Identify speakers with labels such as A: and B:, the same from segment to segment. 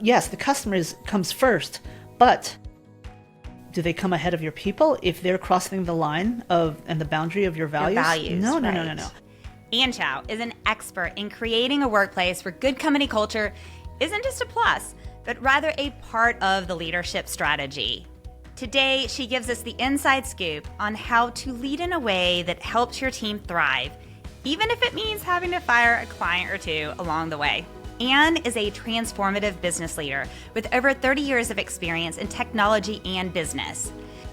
A: Yes, the customer comes first, but do they come ahead of your people if they're crossing the line and the boundary of your values? No.
B: Anne Chow is an expert in creating a workplace where good company culture isn't just a plus, but rather a part of the leadership strategy. Today, she gives us the inside scoop on how to lead in a way that helps your team thrive, even if it means having to fire a client or two along the way. Anne is a transformative business leader with over 30 years of experience in technology and business.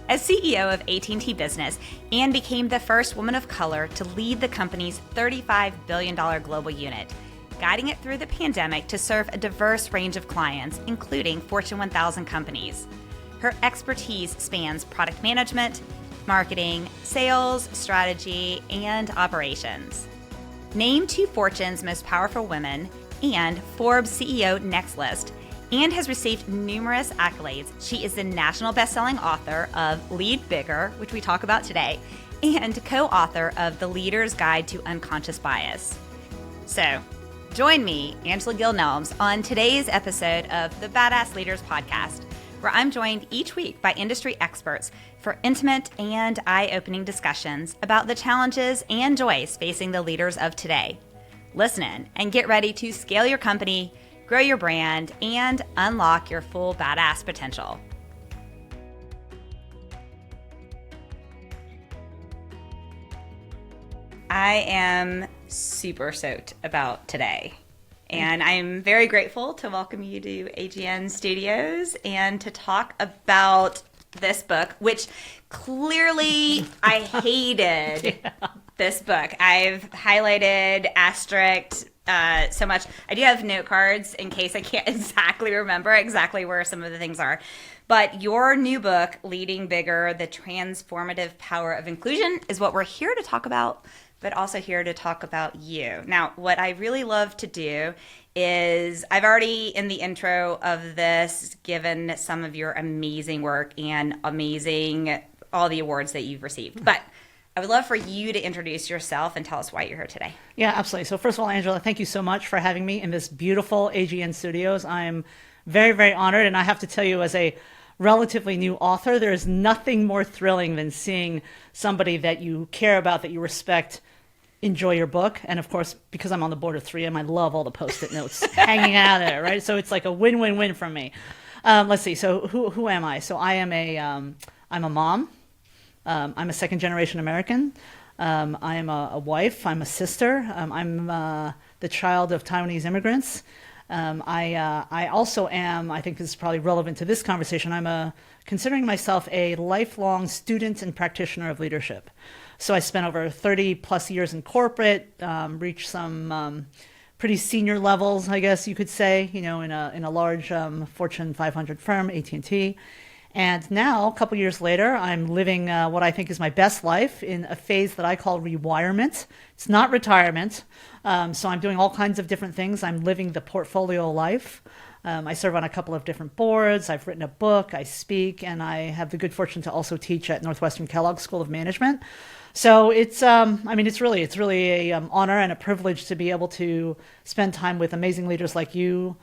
B: As CEO of AT&T Business, Anne became the first woman of color to lead the company's $35 billion global unit, guiding it through the pandemic to serve a diverse range of clients, including Fortune 1000 companies. Her expertise spans product management, marketing, sales, strategy, and operations. Named to Fortune's Most Powerful Women and Forbes CEO Next List, Anne has received numerous accolades. She is the national best-selling author of Lead Bigger, which we talk about today, and co-author of The Leader's Guide to Unconscious Bias. So, join me, Angela Gill Nelms, on today's episode of the Badass Leaders Podcast, where I'm joined each week by industry experts for intimate and eye-opening discussions about the challenges and joys facing the leaders of today. Listen in and get ready to scale your company, grow your brand, and unlock your full badass potential. I am super stoked about today. And I'm very grateful to welcome you to AGN Studios and to talk about this book, which clearly I hated. This book. I've highlighted, asterisked so much. I do have note cards in case I can't exactly remember exactly where some of the things are. But your new book, Leading Bigger, The Transformative Power of Inclusion, is what we're here to talk about, but also here to talk about you. Now, what I really love to do is I've already, in the intro of this, given some of your amazing work and all the awards that you've received. But I would love for you to introduce yourself and tell us why you're here today.
A: Yeah, absolutely. So first of all, Angela, thank you so much for having me in this beautiful AGN Studios. I'm very, very honored. And I have to tell you, as a relatively new author, there is nothing more thrilling than seeing somebody that you care about, that you respect, enjoy your book. And of course, because I'm on the board of 3M, I love all the Post-it notes hanging out there, right? So it's like a win-win-win for me. Let's see. So who am I? So I'm a mom. I'm a second-generation American. I am a wife. I'm a sister. I'm the child of Taiwanese immigrants. I also am, I think this is probably relevant to this conversation, I'm considering myself a lifelong student and practitioner of leadership. So I spent over 30 plus years in corporate, reached some pretty senior levels, I guess you could say, in a large Fortune 500 firm, AT&T. And now, a couple years later, I'm living what I think is my best life in a phase that I call rewirement. It's not retirement. So I'm doing all kinds of different things. I'm living the portfolio life. I serve on a couple of different boards. I've written a book. I speak, and I have the good fortune to also teach at Northwestern Kellogg School of Management. So it's really a honor and a privilege to be able to spend time with amazing leaders like you,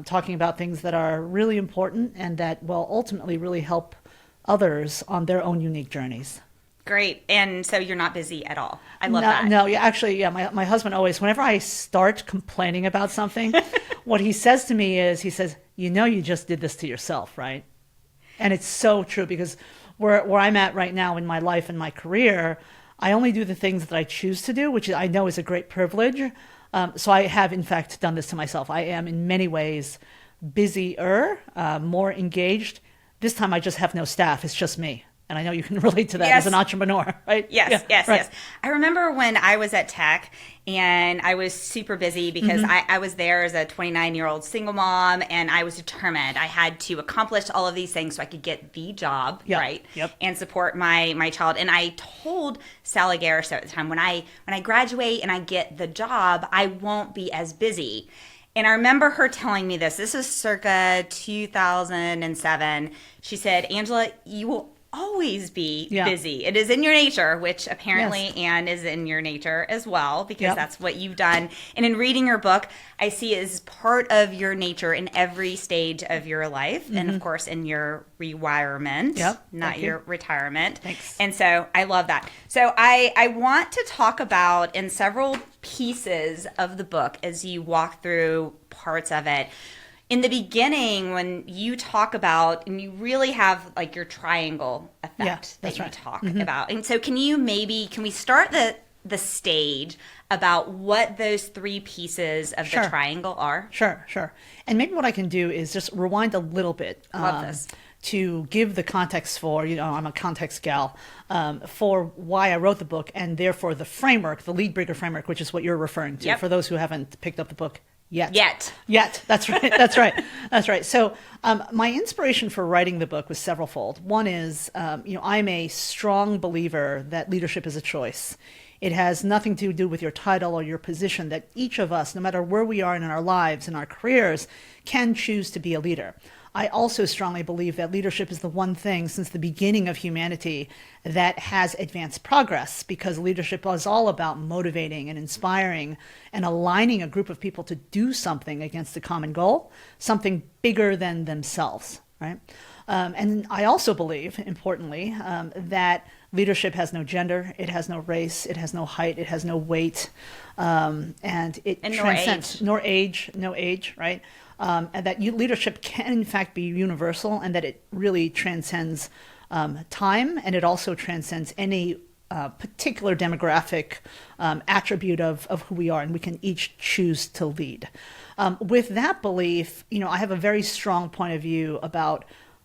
A: talking about things that are really important and that will ultimately really help others on their own unique journeys.
B: Great. And so you're not busy at all. I love that.
A: No, yeah, actually, yeah. My husband always, whenever I start complaining about something, what he says to me is, he says, you just did this to yourself, right? And it's so true, because where I'm at right now in my life and my career, I only do the things that I choose to do, which I know is a great privilege. So I have, in fact, done this to myself. I am, in many ways, busier, more engaged. This time I just have no staff. It's just me. And I know you can relate to that as an entrepreneur, right?
B: Yes. I remember when I was at Tech and I was super busy because I was there as a 29-year-old single mom, and I was determined I had to accomplish all of these things so I could get the job, right? Yep. And support my child. And I told Sally Garrish at the time, when I graduate and I get the job, I won't be as busy. And I remember her telling me this. This was circa 2007. She said, Angela, you will always be
A: Yeah.
B: busy. It is in your nature, which apparently
A: Yes.
B: Anne is in your nature as well, because
A: Yep.
B: that's what you've done. And in reading your book, I see it as part of your nature in every stage of your life. And of course, in your rewirement,
A: Yep.
B: not
A: Thank you.
B: your retirement.
A: Thanks.
B: And so I love that. So I want to talk about in several pieces of the book as you walk through parts of it. In the beginning, when you talk about, and you really have like your triangle effect
A: Yeah,
B: that
A: that's
B: you
A: right.
B: talk about. And so can we start the stage about what those three pieces of
A: Sure.
B: the triangle are?
A: Sure. And maybe what I can do is just rewind a little bit.
B: Love this.
A: To give the context for, I'm a context gal, for why I wrote the book, and therefore the framework, the lead bigger framework, which is what you're referring to,
B: Yep.
A: for those who haven't picked up the book yet.
B: Yet.
A: That's right. That's right. So my inspiration for writing the book was severalfold. One is, I'm a strong believer that leadership is a choice. It has nothing to do with your title or your position, that each of us, no matter where we are in our lives, in our careers, can choose to be a leader. I also strongly believe that leadership is the one thing since the beginning of humanity that has advanced progress, because leadership is all about motivating and inspiring and aligning a group of people to do something against a common goal, something bigger than themselves, right? And I also believe, importantly, that leadership has no gender, it has no race, it has no height, it has no weight, and it transcends no age, right? And that leadership can in fact be universal, and that it really transcends time, and it also transcends any particular demographic attribute of who we are, and we can each choose to lead. With that belief, I have a very strong point of view about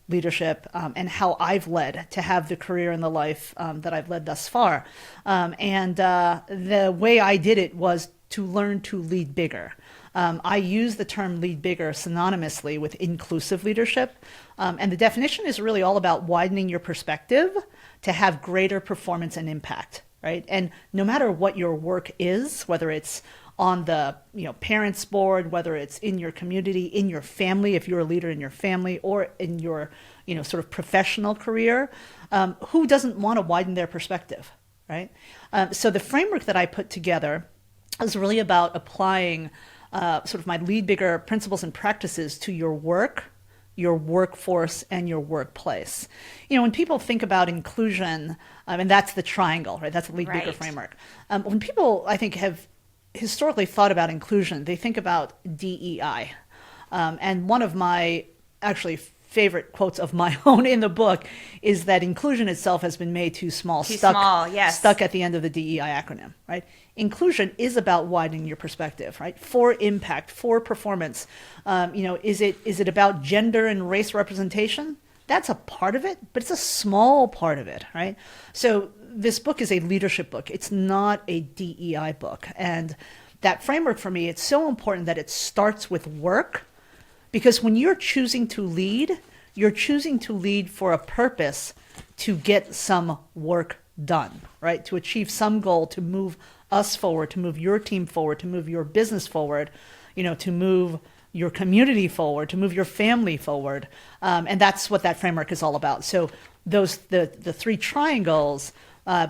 A: leadership and how I've led to have the career and the life that I've led thus far. And the way I did it was to learn to lead bigger. I use the term lead bigger synonymously with inclusive leadership. And the definition is really all about widening your perspective to have greater performance and impact, right? And no matter what your work is, whether it's on the parents board, whether it's in your community, in your family, if you're a leader in your family, or in your sort of professional career, who doesn't want to widen their perspective, right? So the framework that I put together is really about applying sort of my lead bigger principles and practices to your work, your workforce, and your workplace. When people think about inclusion, and that's the triangle, right? That's the lead bigger framework. When people, I think, have historically thought about inclusion, they think about DEI. And one of my actually favorite quotes of my own in the book is that inclusion itself has been made too small, stuck at the end of the DEI acronym, right? Inclusion is about widening your perspective, right? For impact, for performance. Is it about gender and race representation? That's a part of it, but it's a small part of it, right? So this book is a leadership book. It's not a DEI book. And that framework for me, it's so important that it starts with work, because when you're choosing to lead, you're choosing to lead for a purpose to get some work done, right? To achieve some goal, to move us forward, to move your team forward, to move your business forward, to move your community forward, to move your family forward. And that's what that framework is all about. So the three triangles,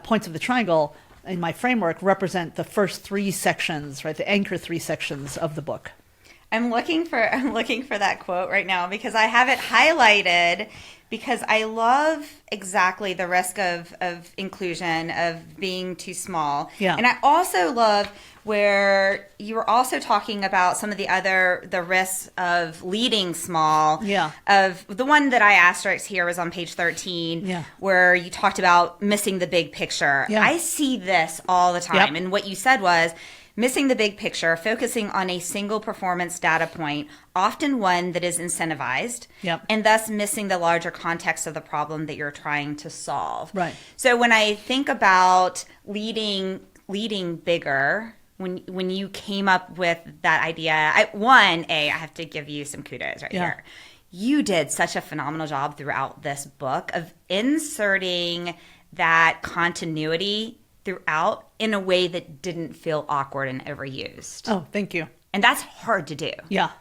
A: points of the triangle in my framework represent the first three sections, right? The anchor three sections of the book.
B: I'm looking for that quote right now because I have it highlighted, because I love exactly the risk of inclusion, of being too small.
A: Yeah.
B: And I also love where you were also talking about some of the risks of leading small.
A: Yeah.
B: Of the one that I asterisked here was on page 13,
A: Yeah.
B: where you talked about missing the big picture.
A: Yeah.
B: I see this all the time.
A: Yep.
B: And what you said was, missing the big picture, focusing on a single performance data point, often one that is incentivized,
A: Yep.
B: and thus missing the larger context of the problem that you're trying to solve.
A: Right.
B: So when I think about leading bigger, when you came up with that idea, I have to give you some kudos right here. You did such a phenomenal job throughout this book of inserting that continuity throughout in a way that didn't feel awkward and overused.
A: Oh, thank you.
B: And that's hard to do.
A: Yeah.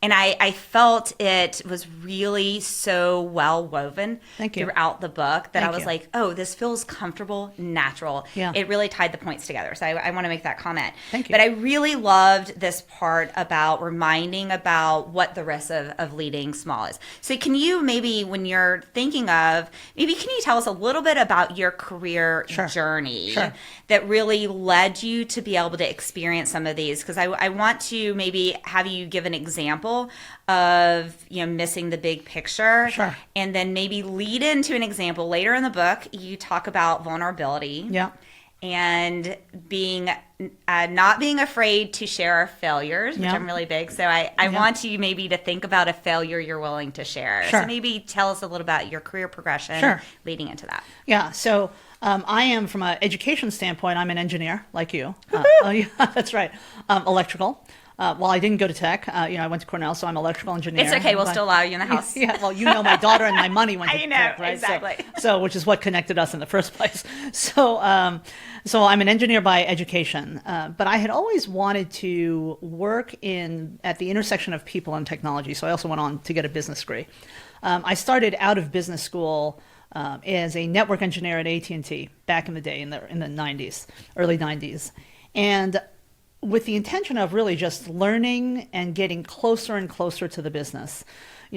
B: And I felt it was really so well woven
A: Thank you.
B: throughout the book that
A: Thank
B: I was
A: you.
B: like, oh, this feels comfortable, natural.
A: Yeah.
B: It really tied the points together. So I want to make that comment.
A: Thank you.
B: But I really loved this part about reminding about what the risk of leading small is. So can you maybe, when you're thinking of, maybe can you tell us a little bit about your career journey that really led you to be able to experience some of these? Because I want to maybe have you give an example of missing the big picture, and then maybe lead into an example later in the book. You talk about vulnerability, and being not being afraid to share our failures, which I'm really big. So I want you maybe to think about a failure you're willing to share. So maybe tell us a little about your career progression leading into that.
A: Yeah. So I am, from an education standpoint, I'm an engineer like you. That's right. Electrical. Well, I didn't go to tech. I went to Cornell, so I'm an electrical engineer.
B: It's okay. We'll still allow you in the house.
A: Yeah. Well, my daughter and my money went to tech, right?
B: Exactly.
A: So which is what connected us in the first place. So I'm an engineer by education, but I had always wanted to work at the intersection of people and technology. So I also went on to get a business degree. I started out of business school as a network engineer at AT&T back in the day, in the 90s, early 90s, and with the intention of really just learning and getting closer and closer to the business.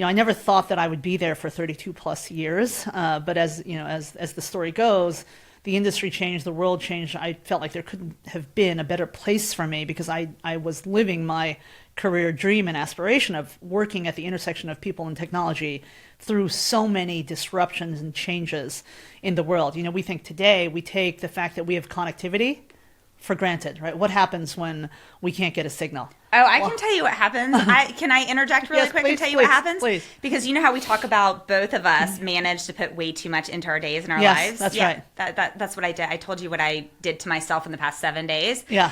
A: I never thought that I would be there for 32 plus years, but as the story goes, the industry changed, the world changed. I felt like there couldn't have been a better place for me, because I was living my career dream and aspiration of working at the intersection of people and technology through so many disruptions and changes in the world. We think today, we take the fact that we have connectivity for granted, right? What happens when we can't get a signal?
B: Oh, I can tell you what happens. Can I interject really quick and tell you what happens?
A: Please.
B: Because you know how we talk about both of us manage to put way too much into our days and our lives?
A: That's right.
B: That's what I did. I told you what I did to myself in the past 7 days.
A: Yeah.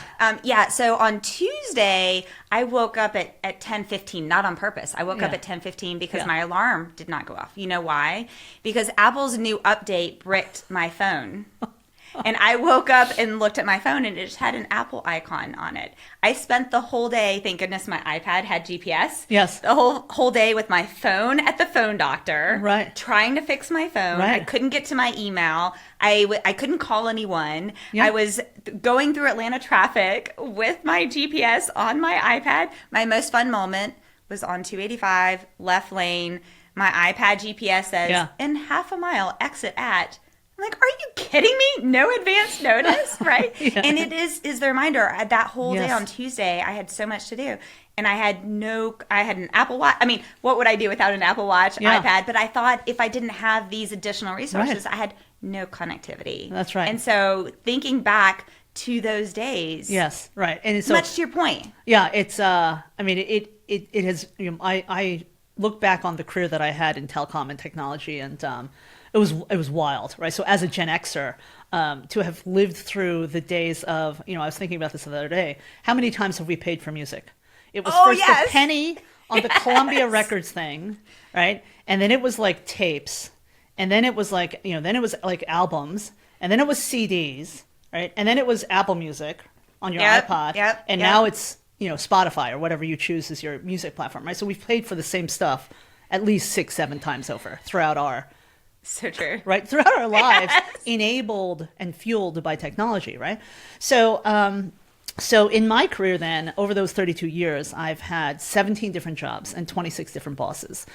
B: So on Tuesday, I woke up at 10:15, not on purpose. I woke up at 10:15 because my alarm did not go off. You know why? Because Apple's new update bricked my phone. And I woke up and looked at my phone, and it just had an Apple icon on it. I spent the whole day, thank goodness my iPad had GPS.
A: Yes.
B: The whole day with my phone at the phone doctor.
A: Right.
B: Trying to fix my phone.
A: Right.
B: I couldn't get to my email. I couldn't call anyone. Yeah. I was going through Atlanta traffic with my GPS on my iPad. My most fun moment was on 285, left lane. My iPad GPS says, in half a mile, exit at... I'm like, are you kidding me? No advance notice, right? And it is the reminder. That whole day on Tuesday, I had so much to do. And I had an Apple Watch. I mean, what would I do without an Apple Watch, iPad? But I thought if I didn't have these additional resources, I had no connectivity.
A: That's right.
B: And so thinking back to those days.
A: Yes, right. And so,
B: much to your point.
A: Yeah, it's, it has, I look back on the career that I had in telecom and technology, and it was wild, right? So as a Gen Xer, to have lived through the days of, I was thinking about this the other day. How many times have we paid for music? It was first a penny on the Columbia Records thing, right? And then it was like tapes, and then it was like, then it was like albums, and then it was CDs, right? And then it was Apple Music on your iPod, and now it's Spotify or whatever you choose as your music platform, right? So we've paid for the same stuff at least 6-7 times over throughout our
B: So true.
A: Right? Throughout our lives, enabled and fueled by technology, right? So in my career then, over those 32 years, I've had 17 different jobs and 26 different bosses.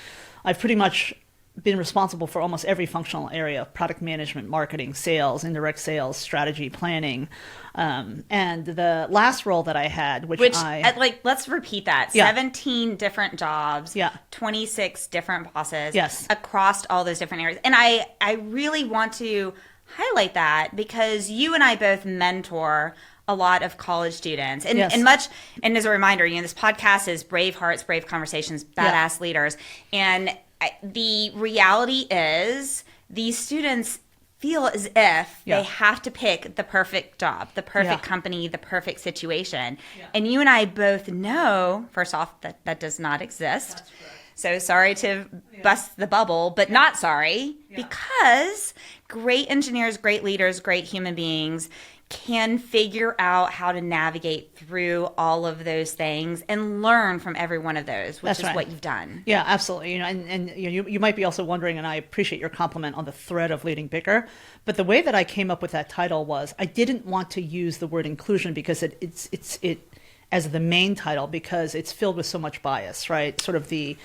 A: I've pretty much been responsible for almost every functional area: product management, marketing, sales, indirect sales, strategy, planning. And the last role that I had, which
B: let's repeat that. 17 different jobs, 26 different bosses, across all those different areas. And I really want to highlight that, because you and I both mentor a lot of college students, and as a reminder, this podcast is Brave Hearts, Brave Conversations, Badass Leaders. And the reality is these students feel as if they have to pick the perfect job, the perfect company, the perfect situation. And you and I both know, first off, that does not exist. So sorry to bust the bubble, but not sorry, because great engineers, great leaders, great human beings can figure out how to navigate through all of those things and learn from every one of those, which
A: That's
B: is
A: right.
B: what you've done.
A: Yeah, absolutely. And you might be also wondering, and I appreciate your compliment on the thread of leading bigger, but the way that I came up with that title was I didn't want to use the word inclusion because it as the main title, because it's filled with so much bias, right? Sort of the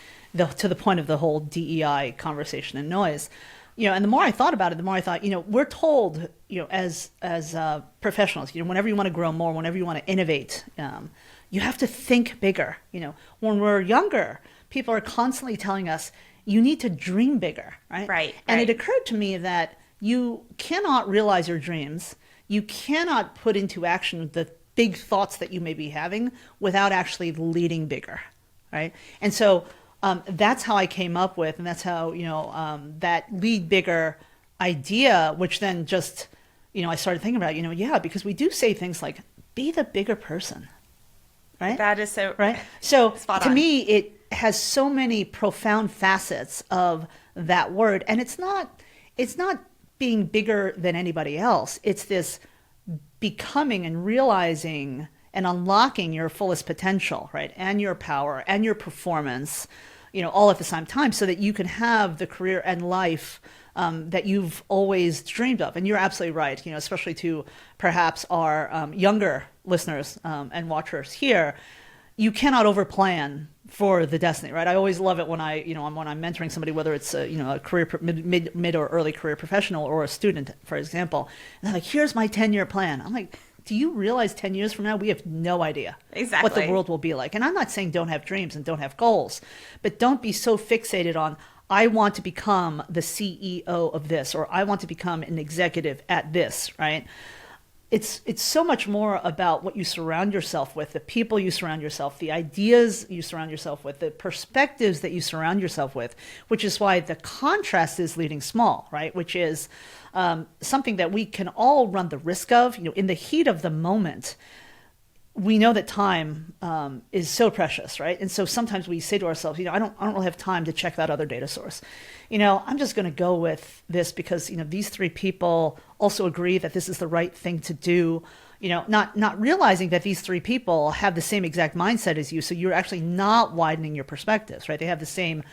A: to the point of the whole DEI conversation and noise. And the more I thought about it, the more I thought, we're told, as professionals, whenever you want to grow more, whenever you want to innovate, you have to think bigger. When we're younger, people are constantly telling us you need to dream bigger, right?
B: Right.
A: And it occurred to me that you cannot realize your dreams. You cannot put into action the big thoughts that you may be having without actually leading bigger, right? And so that's how I came up with, and that's how, that lead bigger idea, which then just, I started thinking about, because we do say things like, be the bigger person, right?
B: That is so
A: right. So
B: spot
A: to
B: on.
A: me, it has so many profound facets of that word. And it's not being bigger than anybody else. It's this becoming and realizing and unlocking your fullest potential, right? And your power and your performance, all at the same time, so that you can have the career and life that you've always dreamed of. And you're absolutely right, especially to perhaps our younger listeners and watchers here, you cannot overplan for the destiny, right? I always love it when when I'm mentoring somebody, whether it's a career mid or early career professional or a student, for example, and they're like, "Here's my 10-year plan." I'm like, do you realize 10 years from now, we have no idea
B: Exactly
A: what the world will be like? And I'm not saying don't have dreams and don't have goals, but don't be so fixated on, I want to become the CEO of this, or I want to become an executive at this, right? It's so much more about what you surround yourself with, the people you surround yourself, the ideas you surround yourself with, the perspectives that you surround yourself with, which is why the contrast is leading small, right? Which is something that we can all run the risk of, in the heat of the moment. We know that time is so precious, right? And so sometimes we say to ourselves, I don't really have time to check that other data source. I'm just going to go with this because, these three people also agree that this is the right thing to do, not realizing that these three people have the same exact mindset as you. So you're actually not widening your perspectives, right? They have the same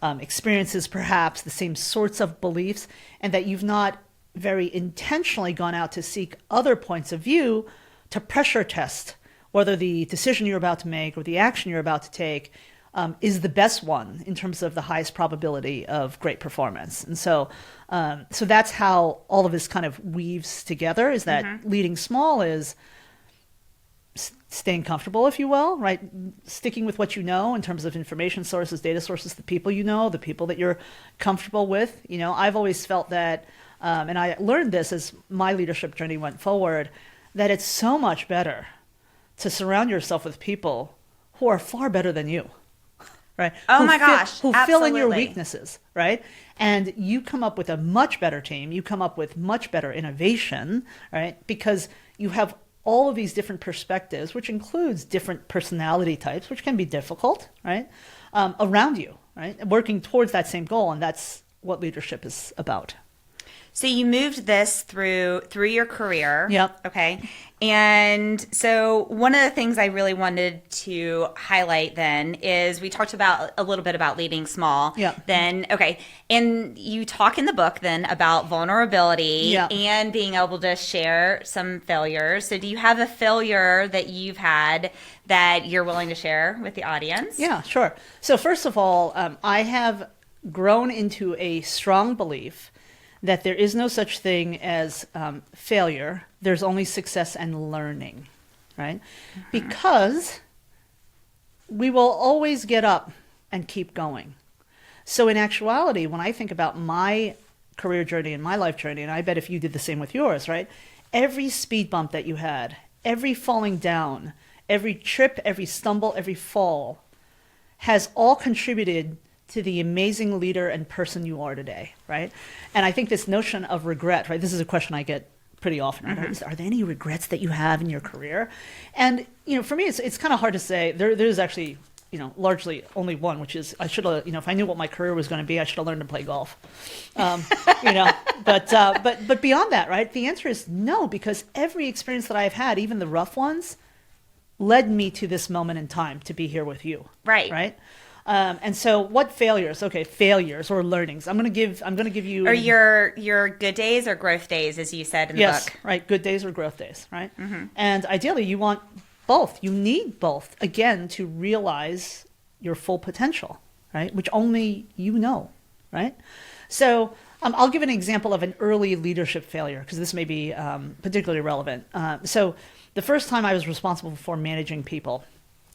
A: experiences, perhaps the same sorts of beliefs, and that you've not very intentionally gone out to seek other points of view to pressure test whether the decision you're about to make or the action you're about to take is the best one in terms of the highest probability of great performance. And so that's how all of this kind of weaves together, is that leading small is staying comfortable, if you will, right? Sticking with what you know in terms of information sources, data sources, the people the people that you're comfortable with. I've always felt that, and I learned this as my leadership journey went forward, that it's so much better to surround yourself with people who are far better than you, right?
B: Oh my gosh,
A: who fill in your
B: absolutely.
A: weaknesses, right? And you come up with a much better team. You come up with much better innovation, right? Because you have all of these different perspectives, which includes different personality types, which can be difficult, right? Around you, right? Working towards that same goal, and that's what leadership is about.
B: So you moved this through your career.
A: Yep.
B: Okay. And so one of the things I really wanted to highlight then is we talked about a little bit about leading small.
A: Yep.
B: Then, okay. And you talk in the book then about vulnerability
A: Yep.
B: and being able to share some failures. So do you have a failure that you've had that you're willing to share with the audience?
A: Yeah, sure. So first of all, I have grown into a strong belief that there is no such thing as failure. There's only success and learning, right? Because we will always get up and keep going. So in actuality, when I think about my career journey and my life journey, and I bet if you did the same with yours, right? Every speed bump that you had, every falling down, every trip, every stumble, every fall has all contributed to the amazing leader and person you are today, right? And I think this notion of regret, right? This is a question I get pretty often. Right? Are there any regrets that you have in your career? And for me, it's kind of hard to say. There's actually largely only one, which is I should have, if I knew what my career was going to be, I should have learned to play golf. But beyond that, right? The answer is no, because every experience that I've had, even the rough ones, led me to this moment in time to be here with you.
B: Right.
A: Right. And so what failures? Okay, failures or learnings. I'm going to give you.
B: Or your good days or growth days, as you said in the
A: yes,
B: book.
A: right. Good days or growth days, right? And ideally, you want both. You need both, again, to realize your full potential, right? Which only you know, right? So I'll give an example of an early leadership failure, because this may be particularly relevant. So the first time I was responsible for managing people,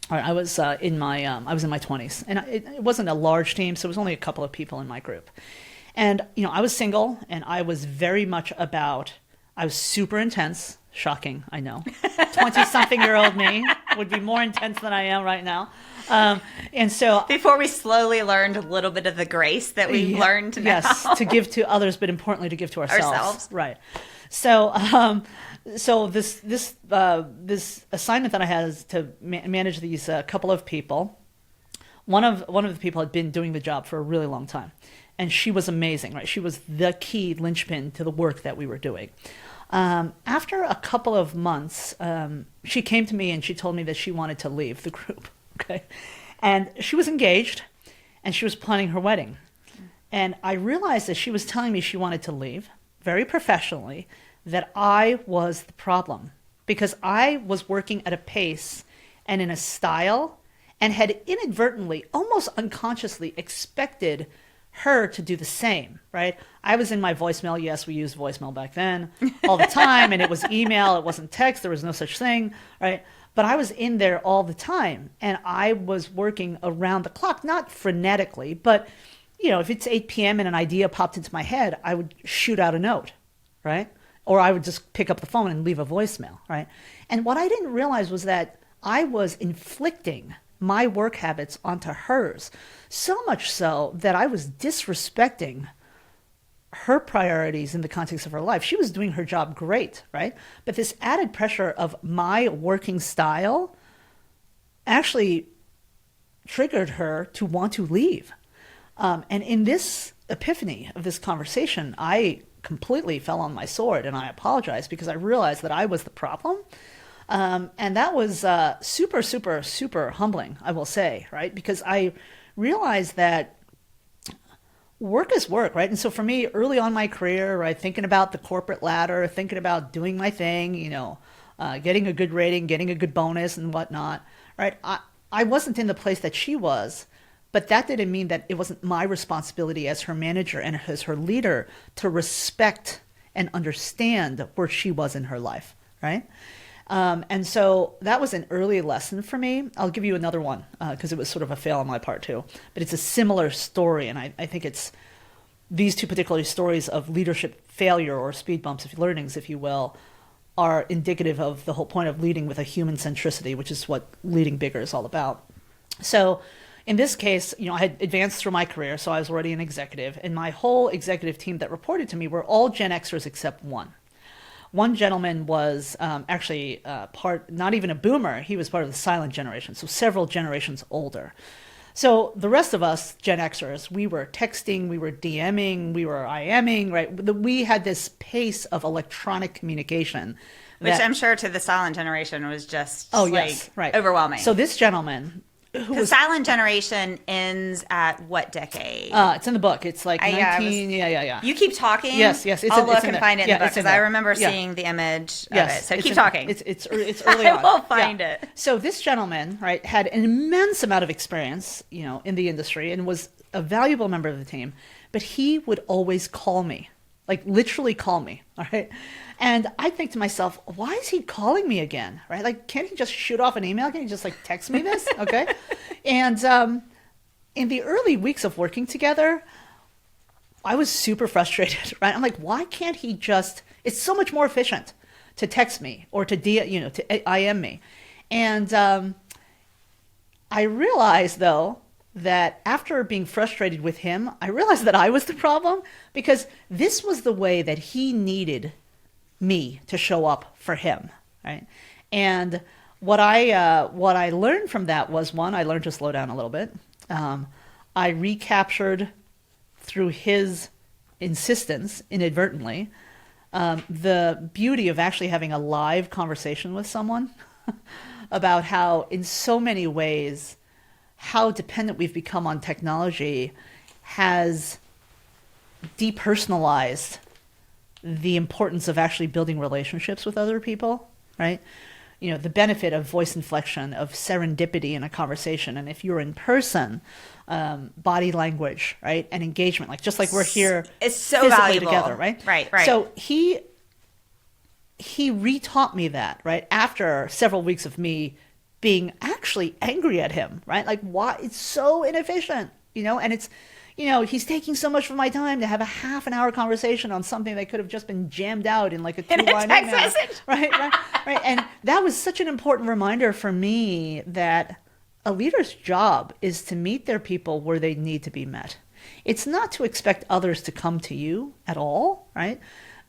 A: I was in my 20s, and it wasn't a large team, so it was only a couple of people in my group. And I was single, and I was very much I was super intense. Shocking, I know. 20-something-year-old me would be more intense than I am right now. And so
B: before we slowly learned a little bit of the grace that we've learned now.
A: Yes, to give to others, but importantly to give to ourselves. Right. So this assignment that I had is to manage these couple of people. One of the people had been doing the job for a really long time, and she was amazing. Right, she was the key linchpin to the work that we were doing. After a couple of months, she came to me and she told me that she wanted to leave the group. Okay, and she was engaged, and she was planning her wedding, and I realized that she was telling me she wanted to leave very professionally, that I was the problem, because I was working at a pace and in a style and had inadvertently, almost unconsciously, expected her to do the same, right? I was in my voicemail. Yes, we used voicemail back then all the time, and it was email. It wasn't text. There was no such thing, right? But I was in there all the time, and I was working around the clock, not frenetically, but if it's 8 p.m. and an idea popped into my head, I would shoot out a note, right? Or I would just pick up the phone and leave a voicemail, right? And what I didn't realize was that I was inflicting my work habits onto hers, so much so that I was disrespecting her priorities in the context of her life. She was doing her job great, right? But this added pressure of my working style actually triggered her to want to leave. And in this epiphany of this conversation, I completely fell on my sword, and I apologized, because I realized that I was the problem. And that was super, super, super humbling, I will say, right? Because I realized that work is work, right? And so for me, early on in my career, right, thinking about the corporate ladder, thinking about doing my thing, getting a good rating, getting a good bonus and whatnot, right? I wasn't in the place that she was, but that didn't mean that it wasn't my responsibility as her manager and as her leader to respect and understand where she was in her life, right? And so that was an early lesson for me. I'll give you another one because it was sort of a fail on my part too. But it's a similar story, and I think it's these two particular stories of leadership failure or speed bumps, learnings, if you will, are indicative of the whole point of leading with a human centricity, which is what leading bigger is all about. So in this case, I had advanced through my career, so I was already an executive, and my whole executive team that reported to me were all Gen Xers except one. One gentleman was actually not even a boomer. He was part of the silent generation, so several generations older. So the rest of us, Gen Xers, we were texting, we were DMing, we were IMing, right? We had this pace of electronic communication.
B: Which I'm sure to the silent generation was just
A: right.
B: overwhelming.
A: So this gentleman...
B: The silent generation ends at what decade?
A: It's in the book. It's like 19... Yeah.
B: You keep talking?
A: Yes.
B: I'll look and find it in the book because I remember seeing the image of it. So keep talking.
A: It's early on.
B: I will find it.
A: So this gentleman, right, had an immense amount of experience, in the industry and was a valuable member of the team. But he would always call me, like literally call me, all right? And I think to myself, why is he calling me again, right? Like, can't he just shoot off an email? Can he just text me this? Okay. And in the early weeks of working together, I was super frustrated, right? I'm like, why can't he just, it's so much more efficient to text me or to IM me. And I realized though, that after being frustrated with him, I realized that I was the problem because this was the way that he needed me to show up for him, right? And what I learned from that was, one, I learned to slow down a little bit. I recaptured through his insistence inadvertently the beauty of actually having a live conversation with someone about how, in so many ways, how dependent we've become on technology has depersonalized the importance of actually building relationships with other people, right? The benefit of voice inflection, of serendipity in a conversation. And if you're in person, body language, right? And engagement, like just like we're here
B: it's so
A: physically
B: valuable
A: together, right?
B: Right.
A: So he retaught me that, right? After several weeks of me being actually angry at him, right? Like, why? It's so inefficient, and it's, he's taking so much of my time to have a half an hour conversation on something that could have just been jammed out in like a 2-line
B: text
A: email.
B: message.
A: Right. And that was such an important reminder for me that a leader's job is to meet their people where they need to be met. It's not to expect others to come to you at all, right?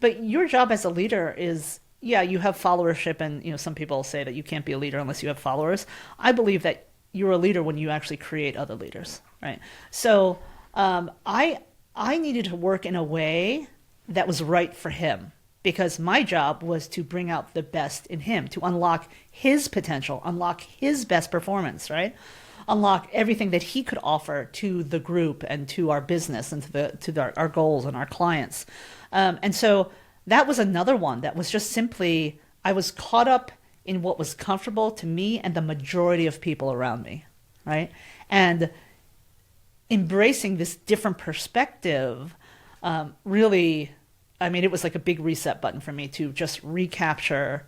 A: But your job as a leader is, you have followership, and some people say that you can't be a leader unless you have followers. I believe that you're a leader when you actually create other leaders, right? So I needed to work in a way that was right for him, because my job was to bring out the best in him, to unlock his potential, unlock his best performance, right? Unlock everything that he could offer to the group and to our business and to our goals and our clients. And so that was another one that was just simply, I was caught up in what was comfortable to me and the majority of people around me, right? And embracing this different perspective really, it was like a big reset button for me to just recapture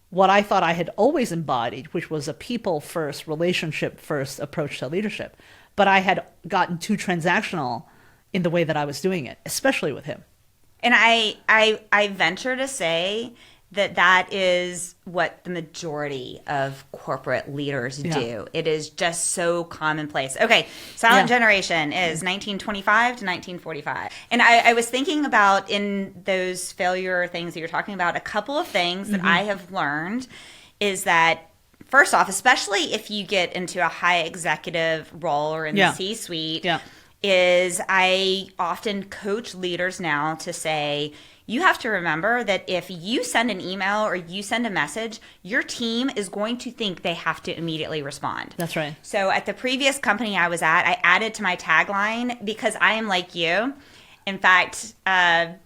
A: what I thought I had always embodied, which was a people first, relationship first approach to leadership. But I had gotten too transactional in the way that I was doing it, especially with him.
B: And I venture to say that is what the majority of corporate leaders do. It is just so commonplace. Okay, silent generation is 1925 to 1945. And I was thinking about, in those failure things that you're talking about, a couple of things that I have learned is that, first off, especially if you get into a high executive role or in the C-suite, is I often coach leaders now to say, you have to remember that if you send an email or you send a message, your team is going to think they have to immediately respond.
A: That's right.
B: So at the previous company I was at, I added to my tagline, because I am like you. In fact,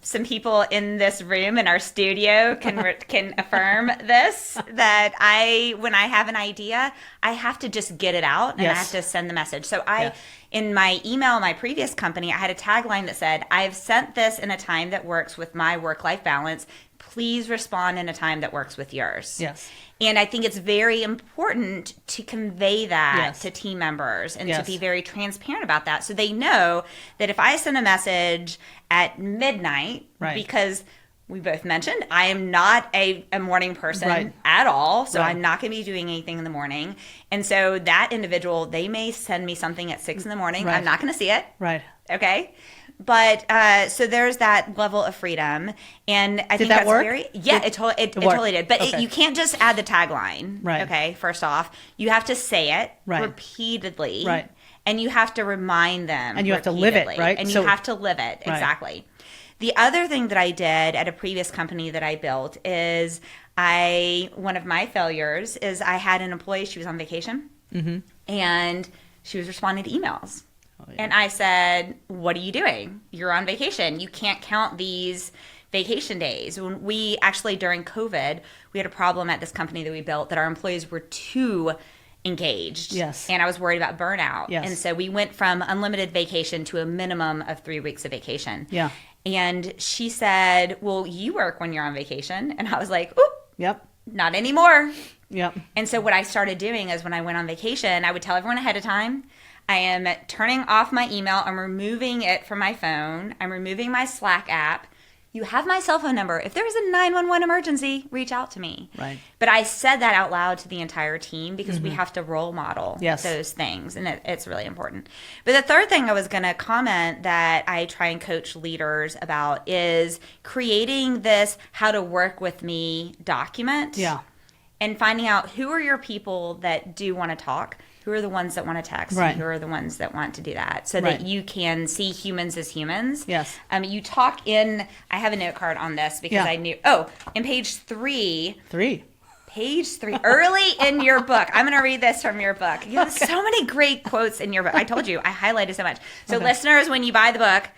B: some people in this room in our studio can affirm this, that when I have an idea, I have to just get it out and I have to send the message. So in my email, my previous company, I had a tagline that said, I've sent this in a time that works with my work-life balance. Please respond in a time that works with yours.
A: Yes.
B: And I think it's very important to convey that to team members and to be very transparent about that, so they know that if I send a message at midnight, because we both mentioned I am not a morning person at all, so I'm not going to be doing anything in the morning. And so that individual, they may send me something at 6 in the morning. I'm not going to see it. Right. Okay. But so there's that level of freedom, and I think that's
A: work?
B: It totally did. But you can't just add the tagline. Right. Okay. First off, you have to say it repeatedly. Right. And you have to remind them.
A: And you have to live it. Right.
B: And you have to live it. Exactly. The other thing that I did at a previous company that I built is one of my failures is I had an employee. She was on vacation, and she was responding to emails. And I said, what are you doing? You're on vacation. You can't count these vacation days. When we actually, during COVID, we had a problem at this company that we built that our employees were too engaged. Yes. And I was worried about burnout. Yes. And so we went from unlimited vacation to a minimum of 3 weeks of vacation. Yeah. And she said, well, you work when you're on vacation. And I was like, oop. Yep. Not anymore. Yep. And so what I started doing is when I went on vacation, I would tell everyone ahead of time, I am turning off my email. I'm removing it from my phone. I'm removing my Slack app. You have my cell phone number. If there's a 911 emergency, reach out to me. Right. But I said that out loud to the entire team because we have to role model those things. And it's really important. But the third thing I was going to comment that I try and coach leaders about is creating this how to work with me document. Yeah. and finding out who are your people that do want to talk, who are the ones that want to text,
A: Right.
B: and who are the ones that want to do that, so
A: Right.
B: that you can see humans as humans.
A: Yes.
B: You talk in, I have a note card on this because
A: Yeah.
B: I knew, in page 3, early in your book. I'm going to read this from your book. You have so many great quotes in your book. I told you, I highlighted so much. So listeners, when you buy the book,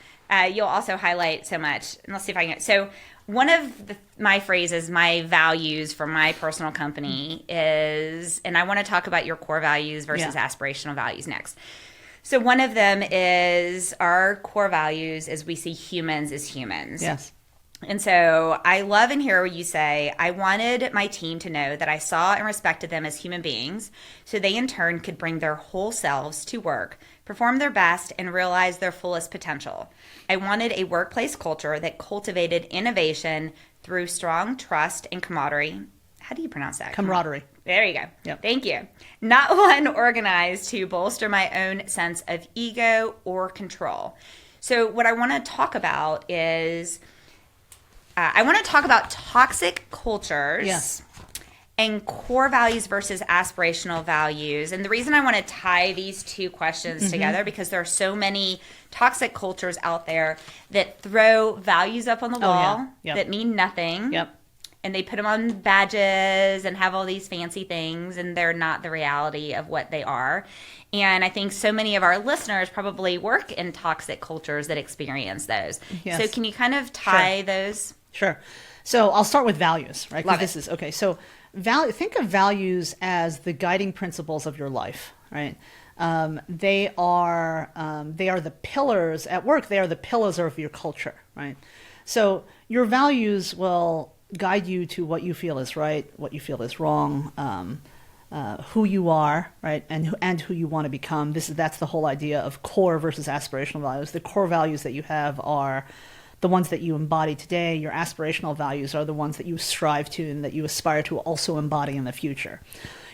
B: you'll also highlight so much. And let's see if I can. So one of my phrases, my values for my personal company is, and I want to talk about your core values versus aspirational values next. So one of them is our core values is we see humans as humans.
A: Yes.
B: And so I love and hear what you say. I wanted my team to know that I saw and respected them as human beings so they in turn could bring their whole selves to work, perform their best, and realize their fullest potential. I wanted a workplace culture that cultivated innovation through strong trust and camaraderie. How do you pronounce that?
A: Camaraderie.
B: There you go.
A: Yep.
B: Thank you. Not one organized to bolster my own sense of ego or control. So what I want to talk about is I want to talk about toxic cultures.
A: Yes.
B: And core values versus aspirational values. And the reason I want to tie these two questions together, because there are so many toxic cultures out there that throw values up on the wall that mean nothing.
A: Yep.
B: And they put them on badges and have all these fancy things, and they're not the reality of what they are. And I think so many of our listeners probably work in toxic cultures that experience those.
A: Yes.
B: So can you kind of tie those?
A: Sure. So I'll start with values, right?
B: Love
A: This is okay. So think of values as the guiding principles of your life, right? They are the pillars at work. They are the pillars of your culture, right? So your values will guide you to what you feel is right, what you feel is wrong, who you are, right, and who you want to become. That's the whole idea of core versus aspirational values. The core values that you have are the ones that you embody today. Your aspirational values are the ones that you strive to and that you aspire to also embody in the future.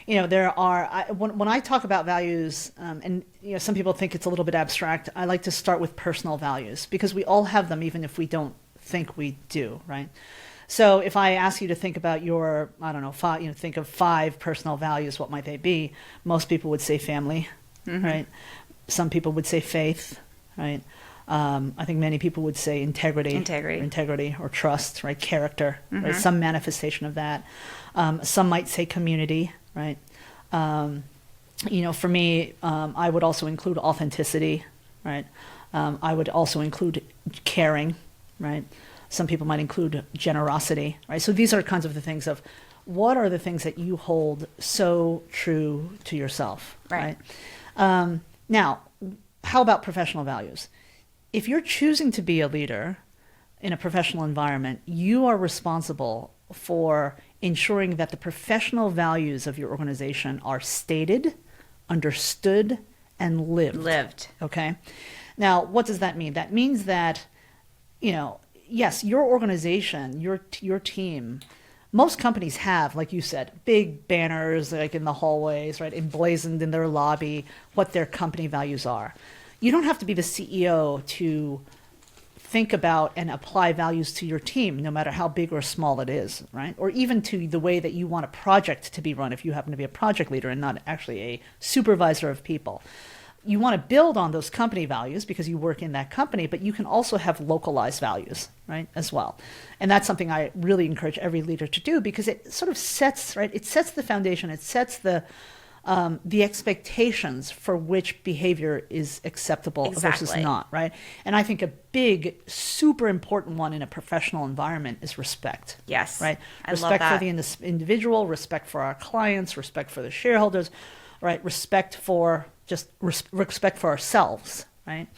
A: You know, there are, when I talk about values, and you know, some people think it's a little bit abstract, I like to start with personal values because we all have them even if we don't think we do, right? So if I ask you to think about your, I don't know, think of 5 personal values, what might they be? Most people would say family, right? Some people would say faith, right? I think many people would say integrity or trust, right? Character, right? Some manifestation of that. Some might say community, right? You know, for me, I would also include authenticity, right? I would also include caring, right? Some people might include generosity, right? So these are kinds of the things of what are the things that you hold so true to yourself, right? Now, how about professional values? If you're choosing to be a leader in a professional environment, you are responsible for ensuring that the professional values of your organization are stated, understood, and lived. Okay? Now, what does that mean? That means that, you know, yes, your organization, your team, most companies have, like you said, big banners like in the hallways, right, emblazoned in their lobby, what their company values are. You don't have to be the CEO to think about and apply values to your team, no matter how big or small it is, right? Or even to the way that you want a project to be run if you happen to be a project leader and not actually a supervisor of people. You want to build on those company values because you work in that company, but you can also have localized values, right, as well. And that's something I really encourage every leader to do because it sort of sets, right, it sets the foundation, it sets the expectations for which behavior is acceptable versus not, right? And I think a big, super important one in a professional environment is respect.
B: Yes.
A: Right?
B: I
A: Respect
B: love
A: for the individual, respect for our clients, respect for the shareholders, right? Respect for ourselves, right?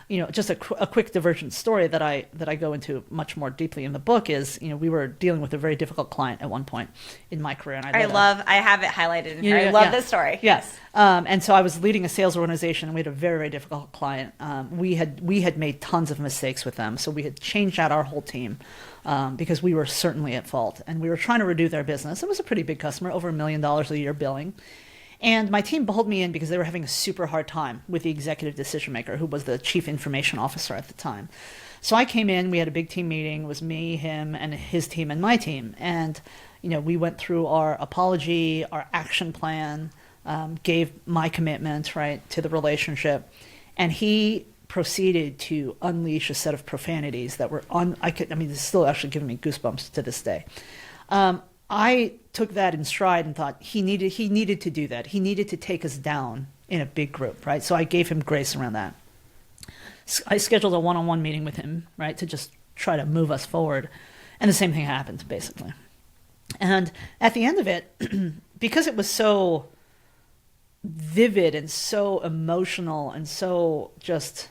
A: You know, just a quick divergent story that I go into much more deeply in the book is, you know, we were dealing with a very difficult client at one point in my career. And I
B: have it highlighted in here. I love this story.
A: Yes. And so I was leading a sales organization and we had a very, very difficult client. We had made tons of mistakes with them. So we had changed out our whole team because we were certainly at fault and we were trying to redo their business. It was a pretty big customer, over $1 million a year billing. And my team pulled me in because they were having a super hard time with the executive decision maker, who was the chief information officer at the time. So I came in, we had a big team meeting. It was me, him, and his team and my team. And, we went through our apology, our action plan, gave my commitment, right, to the relationship. And he proceeded to unleash a set of profanities that were this is still actually giving me goosebumps to this day. I took that in stride and thought he needed to do that. He needed to take us down in a big group, right? So I gave him grace around that. I scheduled a one-on-one meeting with him, right, to just try to move us forward. And the same thing happened, basically. And at the end of it, because it was so vivid and so emotional and so just,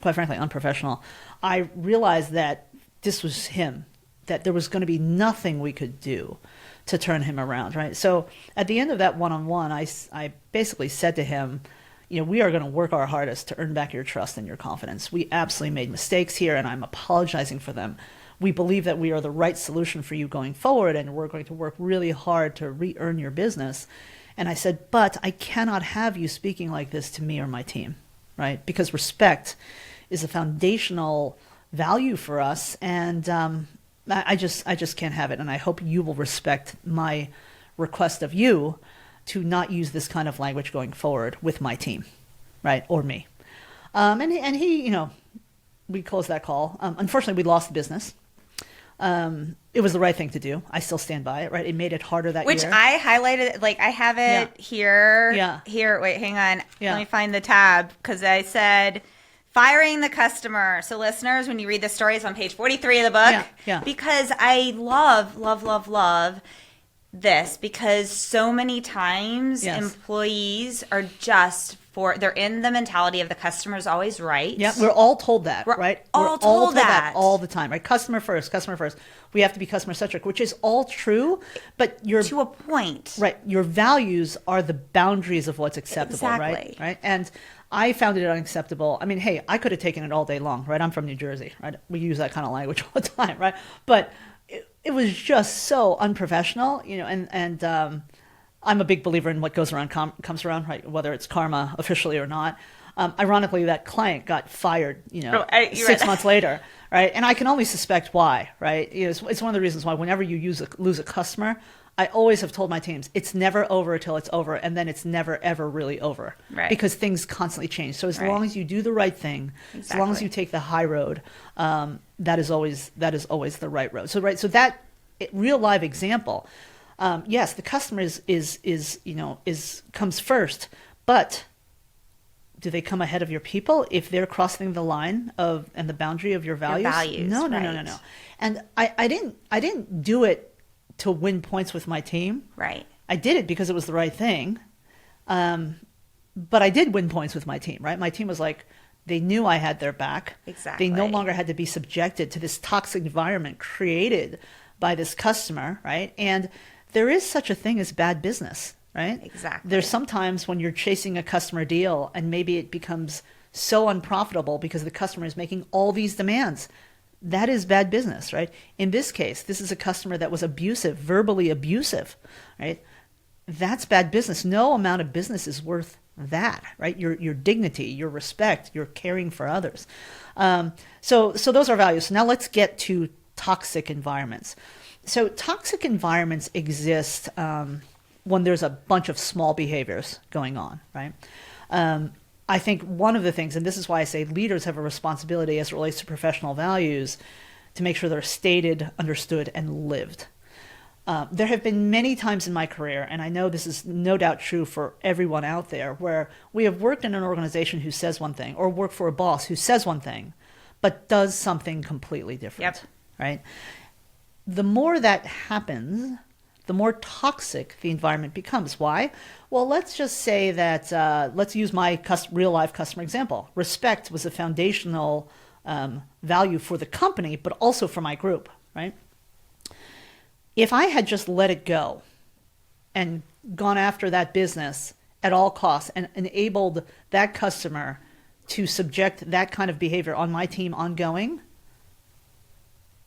A: quite frankly, unprofessional, I realized that this was him, that there was going to be nothing we could do to turn him around, right? So at the end of that one-on-one, I basically said to him, we are going to work our hardest to earn back your trust and your confidence. We absolutely made mistakes here, and I'm apologizing for them. We believe that we are the right solution for you going forward, and we're going to work really hard to re-earn your business. And I said, but I cannot have you speaking like this to me or my team, right? Because respect is a foundational value for us, and I just can't have it. And I hope you will respect my request of you to not use this kind of language going forward with my team, right, or me. And he, we closed that call. Unfortunately, we lost the business. It was the right thing to do. I still stand by it, right? It made it harder that year.
B: Which I highlighted, I have it here.
A: Yeah.
B: Here, wait, hang on.
A: Yeah.
B: Let me find the tab, because I said firing the customer. So listeners, when you read the story, it's on page 43 of the book.
A: Yeah.
B: Because I love this, because so many times employees are just they're in the mentality of the customer's always right.
A: Yeah, we're all told that,
B: We're
A: right?
B: all told that
A: all the time, right? Customer first. We have to be customer centric, which is all true, but
B: to a point.
A: Right. Your values are the boundaries of what's acceptable,
B: Exactly.
A: Right? And I found it unacceptable. I mean, hey, I could have taken it all day long, right? I'm from New Jersey, right? We use that kind of language all the time, right? But it was just so unprofessional, and I'm a big believer in what goes around comes around, right? Whether it's karma officially or not. Ironically, that client got fired, 6 months later, right? And I can only suspect why, right? It's one of the reasons why whenever you lose a customer, I always have told my teams, it's never over till it's over, and then it's never, ever really over.
B: Right.
A: Because things constantly change. So as long as you do the right thing, as long as you take the high road, that is always the right road. So that real live example, yes, the customer comes first, but do they come ahead of your people if they're crossing the line and the boundary of your values? No. And I didn't do it to win points with my team.
B: Right.
A: I did it because it was the right thing. But I did win points with my team, right? My team was like, they knew I had their back.
B: Exactly.
A: They no longer had to be subjected to this toxic environment created by this customer, right? And there is such a thing as bad business, right?
B: Exactly.
A: There's sometimes when you're chasing a customer deal and maybe it becomes so unprofitable because the customer is making all these demands. That is bad business, right? In this case, this is a customer that was abusive, verbally abusive, right? That's bad business. No amount of business is worth that, right? Your dignity, your respect, your caring for others. So those are values. So now let's get to toxic environments. So toxic environments exist when there's a bunch of small behaviors going on, right? I think one of the things, and this is why I say leaders have a responsibility as it relates to professional values, to make sure they're stated, understood, and lived. There have been many times in my career, and I know this is no doubt true for everyone out there, where we have worked in an organization who says one thing, or work for a boss who says one thing, but does something completely different, right? The more that happens, the more toxic the environment becomes. Why? Well, let's just say that, let's use my real-life customer example. Respect was a foundational value for the company, but also for my group, right? If I had just let it go and gone after that business at all costs and enabled that customer to subject that kind of behavior on my team ongoing,